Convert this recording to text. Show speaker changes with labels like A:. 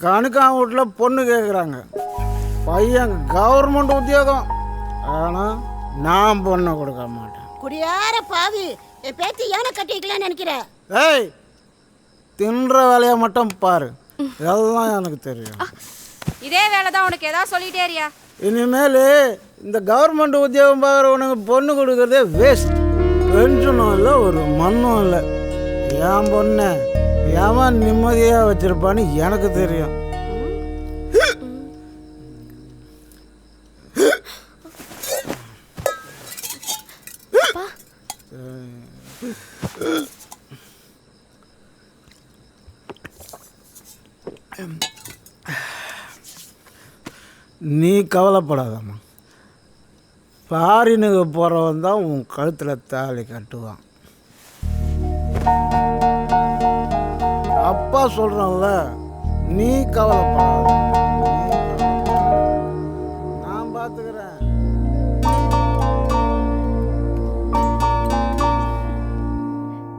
A: கணுக்கான் வீட்டில் பொண்ணு கேட்குறாங்க. பையன் கவர்மெண்ட் உத்தியோகம். ஆனால் நான் பொண்ணை கொடுக்க மாட்டேன்.
B: குடியார பாவி, என் பேத்தி ஏனை கட்டிக்கலான்னு நினைக்கிற?
A: ஏய், தின்ற வேலையை மட்டும் பாரு, எல்லாம் எனக்கு தெரியும்.
C: இதே வேலை தான் உனக்கு ஏதாவது சொல்லிட்டே இருக்கியா?
A: இனிமேல் இந்த கவர்மெண்ட் உத்தியோகம் பார்க்குறவனுக்கு பொண்ணு கொடுக்குறதே வேஸ்ட். பென்ஷனும் இல்லை, ஒரு மண்ணும் இல்லை. என் பொண்ணை ஏன் நிம்மதியாக வச்சிருப்பான்னு எனக்கு தெரியும். நீ கவலைப்படாதம்மா. ஃபாரினுக்கு போகிறவன் தான் உன் கழுத்தில் தாலி கட்டுவான். அப்பா சொல்கிறான்ல, நீ கவலைப்படாத.